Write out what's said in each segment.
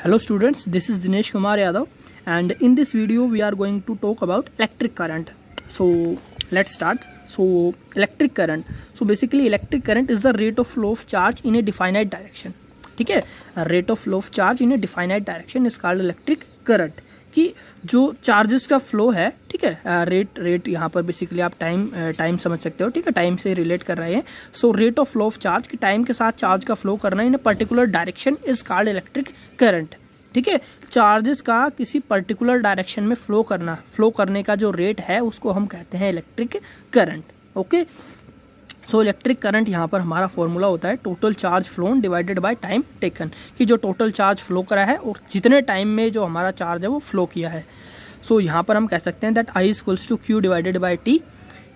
Hello students, this is Dinesh Kumar Yadav and in this video we are going to talk about electric current. So let's start. So electric current. So basically electric current is the rate of flow of charge in a definite direction. ठीक है, rate of flow of charge in a definite direction is called electric current. कि जो charges का flow है, ठीक है, rate यहाँ पर बेसिकली आप टाइम समझ सकते हो, ठीक है, टाइम से रिलेट कर रहे हैं. So rate of flow of charge कि टाइम के साथ चार्ज का फ्लो करना in a particular direction is called electric current. ठीक है, चार्जेस का किसी पर्टिकुलर डायरेक्शन में फ्लो करने का जो रेट है उसको हम कहते हैं इलेक्ट्रिक करंट. ओके, सो इलेक्ट्रिक करंट यहाँ पर हमारा फॉर्मूला होता है total charge phloem divided by time taken, कि जो टोटल चार्ज फ्लो करा है और जितने टाइम में जो हमारा चार्ज है वो फ्लो किया है. सो यहाँ पर हम कह सकते हैं that I equals to Q divided by T.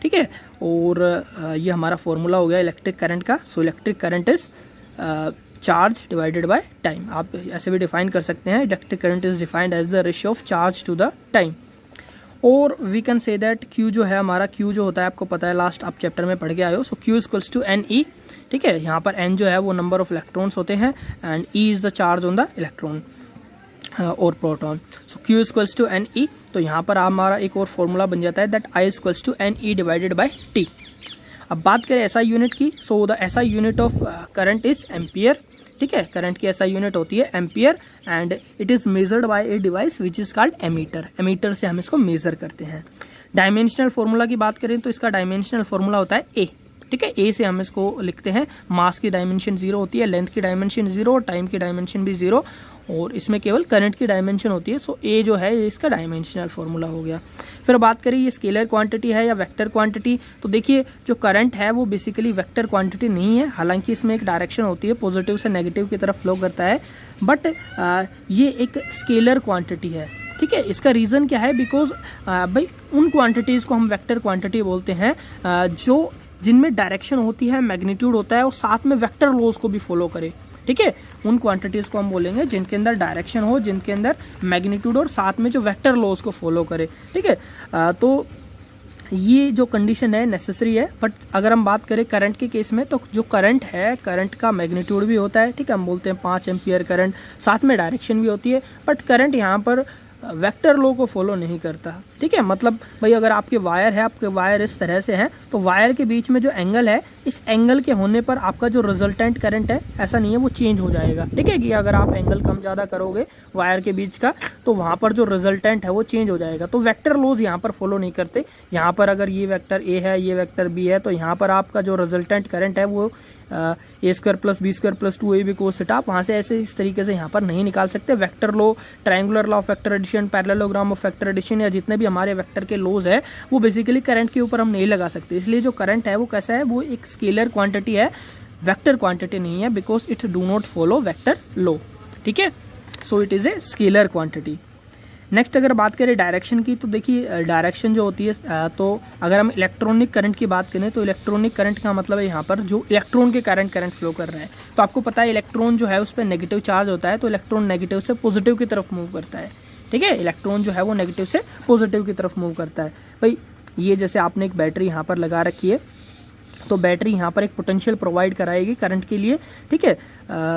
ठीक है, और ये हमारा फॉर्मूला हो गया इलेक्ट्रिक करंट का. So electric current is charge divided by time. आप ऐसे भी डिफाइन कर सकते हैं, electric current is defined as the ratio of charge to the time. और we can say that Q जो है हमारा, Q जो होता है आपको पता है, लास्ट आप चैप्टर में पढ़ के आए हो. So Q equals to N E. ठीक है, यहाँ पर N जो है वो नंबर ऑफ इलेक्ट्रॉन्स होते हैं and E is the charge on the electron और proton. So Q equals to N E. तो यहाँ पर हमारा एक और फॉर्मूला बन जाता है that I equals to N E divided by T. अब बात करें SI यूनिट की. So the SI unit of current is ampere. ठीक है, करंट की SI यूनिट होती है ampere and it is measured by a device which is called ammeter. Ammeter से हम इसको मेजर करते हैं. डायमेंशनल फॉर्मूला की बात करें तो इसका डायमेंशनल फॉर्मूला होता है ए. ठीक है, ए से हम इसको लिखते हैं. मास की डायमेंशन 0 होती है, लेंथ की डायमेंशन 0 और टाइम की डायमेंशन भी 0 और इसमें केवल करंट की डायमेंशन होती है. सो ए जो है इसका डायमेंशनल फॉर्मूला हो गया. फिर बात करें ये स्केलर क्वांटिटी है या वेक्टर क्वांटिटी. तो देखिए जो करंट है वो बेसिकली वेक्टर क्वांटिटी नहीं है, हालांकि इसमें एक डायरेक्शन होती है, पॉजिटिव से नेगेटिव की तरफ फ्लो करता है, बट ये एक स्केलर क्वांटिटी है. ठीक है, इसका रीजन क्या है, बिकॉज भाई उन क्वांटिटीज को हम वेक्टर क्वांटिटी बोलते हैं जो जिनमें डायरेक्शन होती है, मैग्नीट्यूड होता है और साथ में वेक्टर लॉज को भी फॉलो करे. ठीक है, उन क्वांटिटीज को हम बोलेंगे जिनके अंदर डायरेक्शन हो, जिनके अंदर मैग्नीट्यूड और साथ में जो वेक्टर लॉज को फॉलो करे. ठीक है, तो ये जो कंडीशन है नेसेसरी है. बट अगर हम बात करें करंट के केस में तो जो करंट है, करंट का मैग्नीट्यूड भी होता है. ठीक है, हम बोलते हैं 5 एम्पियर करंट, साथ में डायरेक्शन भी होती है, बट करंट यहाँ पर वेक्टर लॉ को फॉलो नहीं करता. ठीक है, मतलब भाई अगर आपके वायर है, आपके वायर इस तरह से हैं, तो वायर के बीच में जो एंगल है, इस एंगल के होने पर आपका जो रिजल्टेंट करंट है ऐसा नहीं है वो चेंज हो जाएगा. ठीक है, कि अगर आप एंगल कम ज्यादा करोगे वायर के बीच का तो वहां पर जो रिजल्टेंट है वो चेंज हो जाएगा. तो वेक्टर लॉज यहाँ पर फॉलो नहीं करते. यहाँ पर अगर ये वेक्टर ए है, ये वेक्टर बी है, तो यहाँ पर आपका जो रिजल्टेंट करंट है वो A square plus B square plus 2ab cos theta, आप वहां से ऐसे इस तरीके से यहाँ पर नहीं निकाल सकते. Vector law, triangular law of vector addition, parallelogram of vector addition या जितने भी हमारे वेक्टर के लॉज है वो बेसिकली करंट के ऊपर हम नहीं लगा सकते. इसलिए जो करंट है वो कैसा है, वो एक स्केलर क्वांटिटी है, वेक्टर क्वांटिटी नहीं है, because it do not follow vector law. ठीक है, so it is a scalar quantity. Next अगर बात करें डायरेक्शन की, तो देखिए डायरेक्शन जो होती है, तो अगर हम इलेक्ट्रॉनिक करंट की बात करें तो इलेक्ट्रॉनिक करंट का मतलब है यहाँ पर जो इलेक्ट्रॉन के कारण करंट फ्लो कर रहा है. तो आपको पता है इलेक्ट्रॉन जो है उस पर नेगेटिव चार्ज होता है, तो इलेक्ट्रॉन नेगेटिव से पॉजिटिव की तरफ मूव करता है. ठीक है, इलेक्ट्रॉन जो है वो नेगेटिव से पॉजिटिव की तरफ मूव करता है. भाई ये जैसे आपने एक बैटरी यहाँ पर लगा रखी है, तो बैटरी यहाँ पर एक पोटेंशियल प्रोवाइड कराएगी करंट के लिए. ठीक है,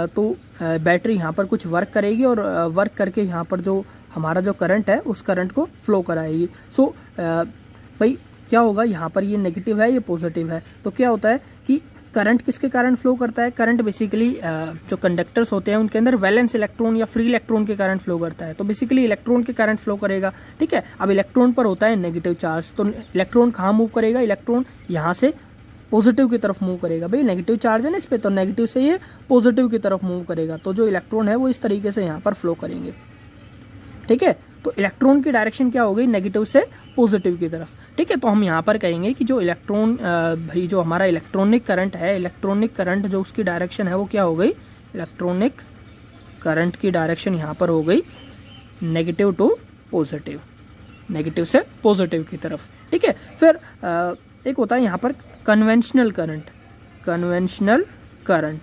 तो बैटरी यहाँ पर कुछ वर्क करेगी और वर्क करके यहाँ पर जो हमारा जो करंट है उस करंट को फ्लो कराएगी. सो भाई क्या होगा, यहाँ पर ये नेगेटिव है, ये पॉजिटिव है, तो क्या होता है कि करंट किसके कारण फ्लो करता है, करंट बेसिकली जो कंडक्टर्स होते हैं उनके अंदर वैलेंस इलेक्ट्रॉन या फ्री इलेक्ट्रॉन के कारण फ्लो करता है. तो बेसिकली इलेक्ट्रॉन के कारण फ्लो करेगा. ठीक है, अब इलेक्ट्रॉन पर होता है नेगेटिव चार्ज, तो इलेक्ट्रॉन कहाँ मूव करेगा, इलेक्ट्रॉन यहाँ से पॉजिटिव की तरफ मूव करेगा. भाई नेगेटिव चार्ज है ना इस पे, तो नेगेटिव से ये पॉजिटिव की तरफ मूव करेगा. तो जो इलेक्ट्रॉन है वो इस तरीके से यहाँ पर फ्लो करेंगे. ठीक है, तो इलेक्ट्रॉन की डायरेक्शन क्या हो गई, नेगेटिव से पॉजिटिव की तरफ. ठीक है, तो हम यहाँ पर कहेंगे कि जो इलेक्ट्रॉन भाई जो हमारा इलेक्ट्रॉनिक करंट है, इलेक्ट्रॉनिक करंट जो उसकी डायरेक्शन है वो क्या हो गई, इलेक्ट्रॉनिक करंट की डायरेक्शन यहाँ पर हो गई नेगेटिव टू पॉजिटिव, नेगेटिव से पॉजिटिव की तरफ. ठीक है, फिर एक होता है यहाँ पर conventional current. Conventional current,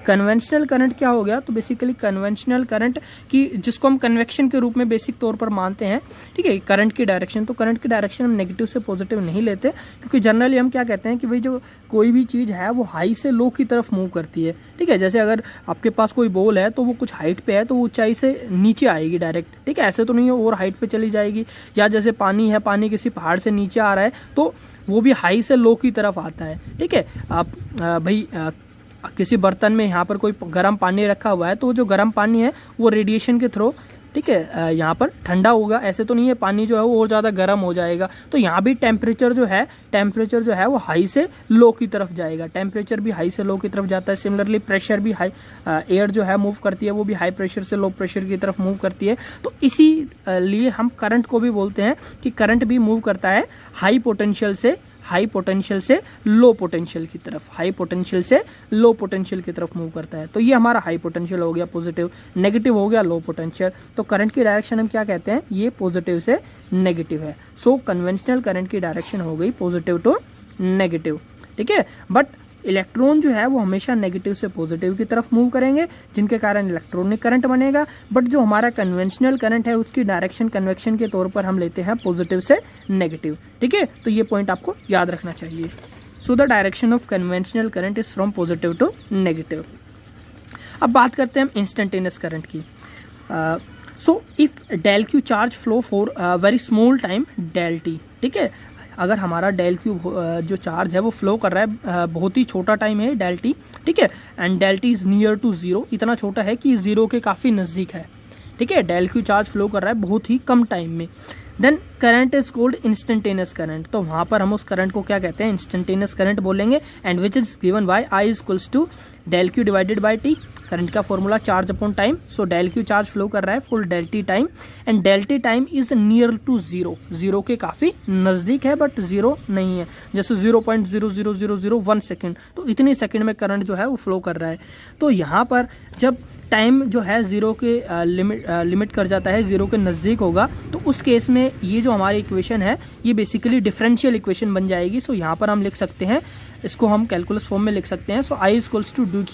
conventional current क्या हो गया, तो बेसिकली कन्वेंशनल करंट की जिसको हम कन्वेक्शन के रूप में बेसिक तौर पर मानते हैं, ठीक है, करंट की डायरेक्शन, तो करंट की डायरेक्शन हम नेगेटिव से पॉजिटिव नहीं लेते, क्योंकि जनरली हम क्या कहते हैं कि भाई जो कोई भी चीज़ है वो हाई से लो की तरफ मूव करती है, ठीक है। जैसे अगर आपके पास कोई बॉल है तो वो कुछ हाइट पे है तो वो ऊंचाई से नीचे आएगी डायरेक्ट, ठीक है, ऐसे तो नहीं है और हाइट पे चली जाएगी। या जैसे पानी है, पानी किसी पहाड़ से नीचे आ रहा है तो वो भी हाई से लो की तरफ आता है, ठीक है। आप भाई किसी बर्तन में यहाँ पर कोई गर्म पानी रखा हुआ है तो जो गर्म पानी है वो रेडिएशन के थ्रू, ठीक है, यहाँ पर ठंडा होगा, ऐसे तो नहीं है पानी जो है वो और ज़्यादा गर्म हो जाएगा। तो यहाँ भी टेम्परेचर जो है वो हाई से लो की तरफ जाएगा, टेम्परेचर भी हाई से लो की तरफ जाता है। सिमिलरली प्रेशर भी हाई, एयर जो है मूव करती है वो भी हाई प्रेशर से लो प्रेशर की तरफ मूव करती है। तो इसी लिए हम करंट को भी बोलते हैं कि करंट भी मूव करता है हाई पोटेंशियल से लो पोटेंशियल की तरफ, हाई पोटेंशियल से लो पोटेंशियल की तरफ मूव करता है। तो ये हमारा हाई पोटेंशियल हो गया पॉजिटिव, नेगेटिव हो गया लो पोटेंशियल। तो करंट की डायरेक्शन हम क्या कहते हैं, ये पॉजिटिव से नेगेटिव है। सो कन्वेंशनल करंट की डायरेक्शन हो गई पॉजिटिव टू नेगेटिव, ठीक है। बट इलेक्ट्रॉन जो है वो हमेशा नेगेटिव से पॉजिटिव की तरफ मूव करेंगे, जिनके कारण इलेक्ट्रॉनिक करंट बनेगा। बट जो हमारा कन्वेंशनल करंट है उसकी डायरेक्शन कन्वेक्शन के तौर पर हम लेते हैं पॉजिटिव से नेगेटिव, ठीक है। तो ये पॉइंट आपको याद रखना चाहिए। So the direction of conventional current is from positive to negative. अब बात करते हैं हम इंस्टेंटेनियस करंट की। So if del Q charge flow for very small time del T, ठीक है, अगर हमारा डेल क्यू जो चार्ज है वो फ्लो कर रहा है बहुत ही छोटा टाइम है डेल टी, ठीक है, and del T is near to zero, इतना छोटा है कि जीरो के काफी नजदीक है, ठीक है। डेल क्यू चार्ज फ्लो कर रहा है बहुत ही कम टाइम में, then current is called instantaneous current. तो वहां पर हम उस करंट को क्या कहते हैं, इंस्टेंटेनियस करंट बोलेंगे, and which is given by I is equals to del Q divided by T. Current का formula charge upon time. So del Q charge flow कर रहा है full del T time, and del T time is near to zero, zero के काफी नजदीक है but zero नहीं है, जैसे 0.00001 सेकेंड, तो इतनी सेकेंड में करंट जो है वो फ्लो कर रहा है। तो यहाँ पर जब टाइम जो है जीरो के लिमिट कर जाता है, जीरो के नज़दीक होगा, तो उस केस में ये जो हमारी इक्वेशन है ये बेसिकली डिफरेंशियल इक्वेशन बन जाएगी। सो यहाँ पर हम लिख सकते हैं, इसको हम कैलकुलस फॉर्म में लिख सकते हैं। So I equals to D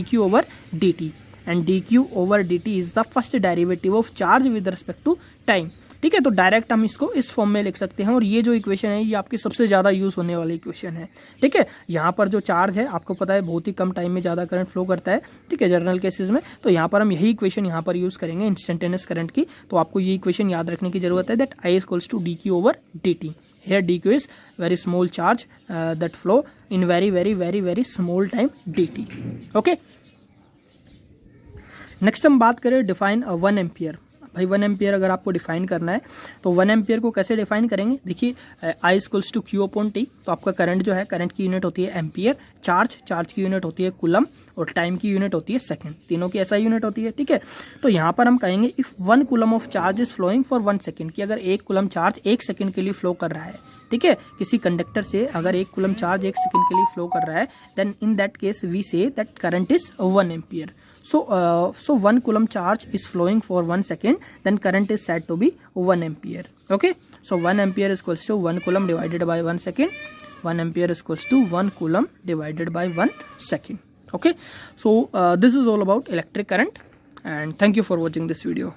Q over D T, and D Q over D T is the first derivative of charge with respect to time, ठीक है। तो डायरेक्ट हम इसको इस फॉर्म में लिख सकते हैं, और ये जो इक्वेशन है ये आपकी सबसे ज्यादा यूज होने वाली इक्वेशन है, ठीक है। यहाँ पर जो चार्ज है आपको पता है बहुत ही कम टाइम में ज्यादा करंट फ्लो करता है, ठीक है, जनरल केसेस में। तो यहाँ पर हम यही इक्वेशन यहाँ पर यूज करेंगे इंस्टेंटेनियस करंट की। तो आपको ये इक्वेशन याद रखने की जरूरत है, that I equals to D Q over D T. Here dq is very small charge that flow in very small time dt. Okay. Next हम बात करें डिफाइन 1 एम्पियर। भाई 1 एम्पियर अगर आपको डिफाइन करना है तो 1 एम्पियर को कैसे डिफाइन करेंगे, देखिए I equals to Q upon T. तो आपका करंट जो है, करंट की यूनिट होती है एम्पियर, चार्ज की यूनिट होती है कूलम, और टाइम की यूनिट होती है सेकंड, तीनों की ऐसा यूनिट होती है, ठीक है। तो यहाँ पर हम कहेंगे if 1 coulomb of charge is flowing for 1 second, कि अगर 1 कूलम चार्ज 1 सेकंड के लिए फ्लो कर रहा है, ठीक है, किसी कंडक्टर से अगर 1 कूलम चार्ज 1 सेकंड के लिए फ्लो कर रहा है, then in that case we say that current is 1 ampere. So 1 coulomb charge is flowing for 1 second, then current is said to be 1 ampere. Okay, so 1 ampere is equals to 1 coulomb divided by 1 second. 1 ampere is equals to 1 coulomb divided by 1 second. Okay, so this is all about electric current, and thank you for watching this video.